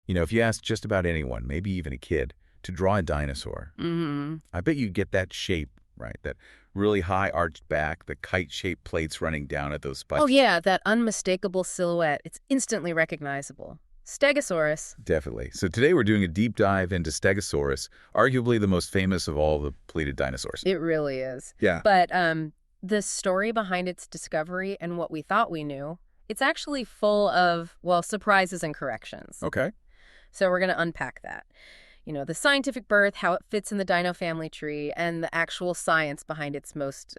If you ask just about anyone, maybe even a kid, to draw a dinosaur, I bet you get that shape, right? That really high arched back, the kite-shaped plates running down at those spikes. Oh yeah, that unmistakable silhouette. It's instantly recognizable. Stegosaurus. Definitely. So today we're doing a deep dive into Stegosaurus, arguably the most famous of all the pleated dinosaurs. It really is. Yeah. But the story behind its discovery and what we thought we knew, it's actually full of, well, surprises and corrections. Okay. So we're going to unpack that. The scientific birth, how it fits in the dino family tree, and the actual science behind its most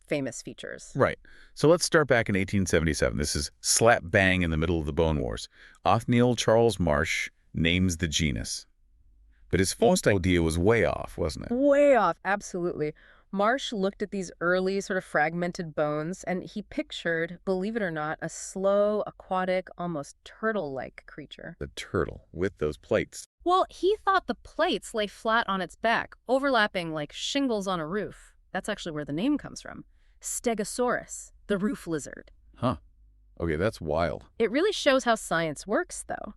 famous features. Right. So let's start back in 1877. This is slap bang in the middle of the Bone Wars. Othniel Charles Marsh names the genus. But his first idea was way off, wasn't it? Way off, absolutely. Marsh looked at these early sort of fragmented bones, and he pictured, believe it or not, a slow, aquatic, almost turtle-like creature. The turtle with those plates. Well, he thought the plates lay flat on its back, overlapping like shingles on a roof. That's actually where the name comes from. Stegosaurus, the roof lizard. Huh. Okay, that's wild. It really shows how science works, though.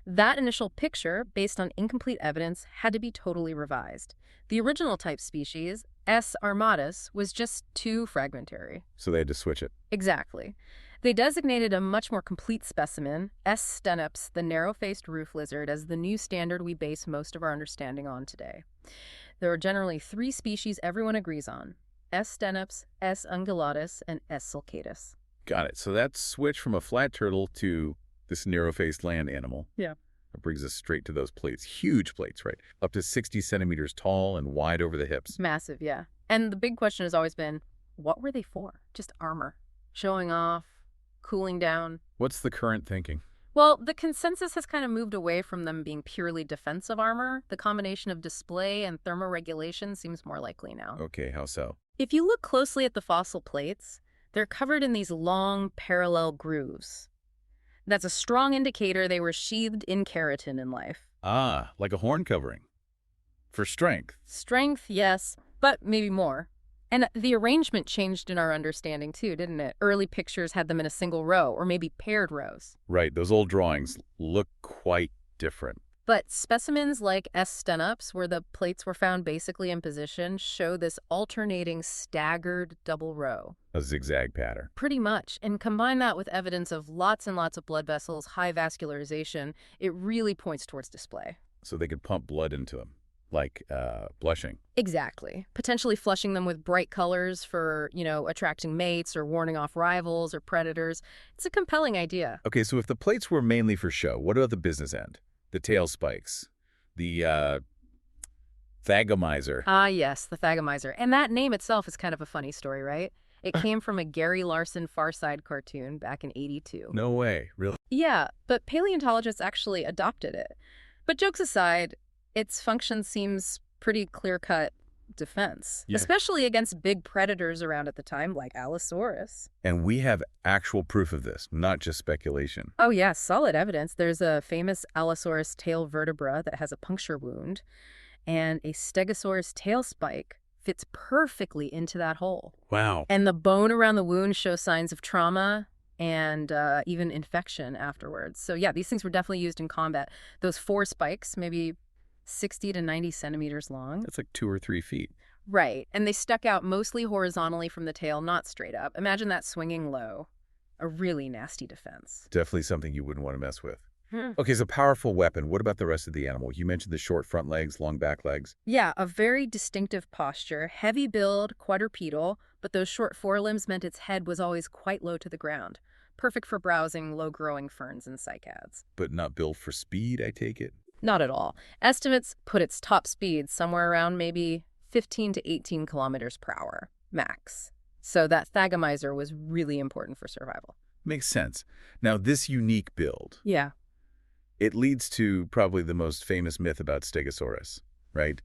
That initial picture, based on incomplete evidence, had to be totally revised. The original type species, S. armatus, was just too fragmentary. So they had to switch it. Exactly. They designated a much more complete specimen, S. stenops, the narrow-faced roof lizard, as the new standard we base most of our understanding on today. There are generally 3 species everyone agrees on: S. stenops, S. ungulatus, and S. sulcatus. Got it. So that switch from a flat turtle to this narrow-faced land animal. Yeah. It brings us straight to those plates. Huge plates, right? Up to 60 centimeters tall and wide over the hips. Massive, yeah. And the big question has always been, what were they for? Just armor. Showing off, cooling down. What's the current thinking? Well, the consensus has kind of moved away from them being purely defensive armor. The combination of display and thermoregulation seems more likely now. Okay, how so? If you look closely at the fossil plates, they're covered in these long, parallel grooves. That's a strong indicator they were sheathed in keratin in life. Ah, like a horn covering. For strength. Strength, yes, but maybe more. And the arrangement changed in our understanding too, didn't it? Early pictures had them in a single row, or maybe paired rows. Right, those old drawings look quite different. But specimens like S. stenops, where the plates were found basically in position, show this alternating staggered double row. A zigzag pattern. Pretty much. And combine that with evidence of lots and lots of blood vessels, high vascularization, it really points towards display. So they could pump blood into them, like blushing. Exactly. Potentially flushing them with bright colors for, attracting mates or warning off rivals or predators. It's a compelling idea. Okay, so if the plates were mainly for show, what about the business end? The tail spikes, the Thagomizer. Ah, yes, the Thagomizer. And that name itself is kind of a funny story, right? It came from a Gary Larson Far Side cartoon back in '82. No way, really? Yeah, but paleontologists actually adopted it. But jokes aside, its function seems pretty clear-cut defense, Yeah. especially against big predators around at the time, like Allosaurus. And we have actual proof of this, not just speculation. Oh, yeah, solid evidence. There's a famous Allosaurus tail vertebra that has a puncture wound, and a Stegosaurus tail spike fits perfectly into that hole. Wow. And the bone around the wound shows signs of trauma and even infection afterwards. So yeah, these things were definitely used in combat. Those 4 spikes, maybe 60 to 90 centimeters long. That's like 2 or 3 feet. Right. And they stuck out mostly horizontally from the tail, not straight up. Imagine that swinging low. A really nasty defense. Definitely something you wouldn't want to mess with. Okay, so powerful weapon. What about the rest of the animal? You mentioned the short front legs, long back legs. Yeah, a very distinctive posture, heavy build, quadrupedal, but those short forelimbs meant its head was always quite low to the ground. Perfect for browsing low-growing ferns and cycads. But not built for speed, I take it? Not at all. Estimates put its top speed somewhere around maybe 15 to 18 kilometers per hour, max. So that Thagomizer was really important for survival. Makes sense. Now, this unique build, Yeah. it leads to probably the most famous myth about Stegosaurus, right?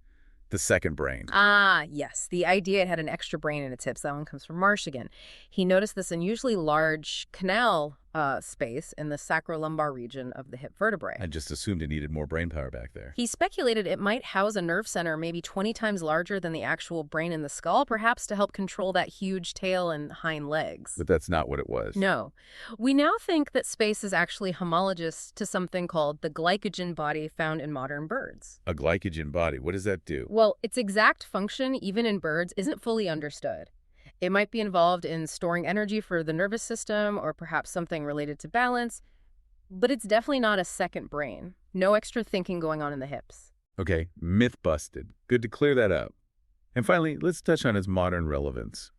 The second brain. Ah, yes. The idea it had an extra brain in its hips. That one comes from Marsh again. He noticed this unusually large canal space in the sacrolumbar region of the hip vertebrae. I just assumed it needed more brain power back there. He speculated it might house a nerve center maybe 20 times larger than the actual brain in the skull, perhaps to help control that huge tail and hind legs. But that's not what it was. No. We now think that space is actually homologous to something called the glycogen body found in modern birds. A glycogen body, what does that do? Well, its exact function, even in birds, isn't fully understood. It might be involved in storing energy for the nervous system or perhaps something related to balance, but it's definitely not a second brain. No extra thinking going on in the hips. Okay, myth busted. Good to clear that up. And finally, let's touch on its modern relevance.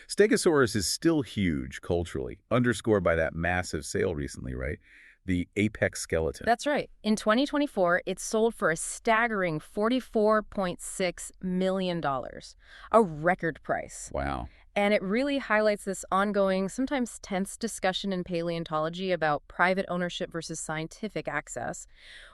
Stegosaurus is still huge culturally, underscored by that massive sale recently, right? The apex skeleton. That's right. In 2024, it sold for a staggering $44.6 million, a record price. Wow. And it really highlights this ongoing, sometimes tense discussion in paleontology about private ownership versus scientific access.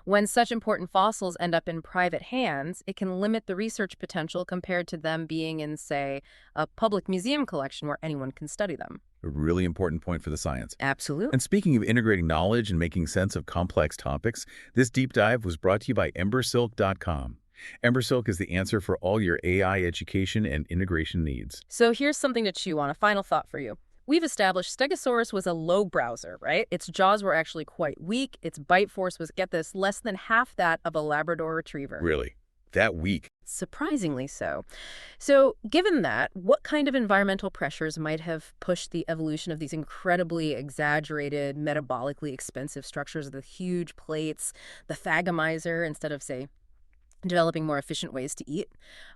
When such important fossils end up in private hands, it can limit the research potential compared to them being in, say, a public museum collection where anyone can study them. A really important point for the science. Absolutely. And speaking of integrating knowledge and making sense of complex topics, this deep dive was brought to you by embersilk.com. Embersilk is the answer for all your AI education and integration needs. So here's something to chew on, a final thought for you. We've established Stegosaurus was a low browser, right? Its jaws were actually quite weak. Its bite force was, get this, less than half that of a Labrador retriever. Really? That weak? Surprisingly so. So given that, what kind of environmental pressures might have pushed the evolution of these incredibly exaggerated, metabolically expensive structures, the huge plates, the Thagomizer, instead of, say, developing more efficient ways to eat?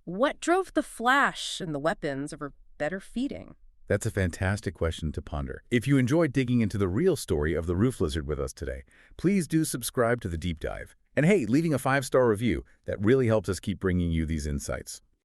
What drove the flash and the weapons over better feeding? That's a fantastic question to ponder. If you enjoyed digging into the real story of the roof lizard with us today, please do subscribe to the deep dive. And hey, leaving a 5-star review, that really helps us keep bringing you these insights.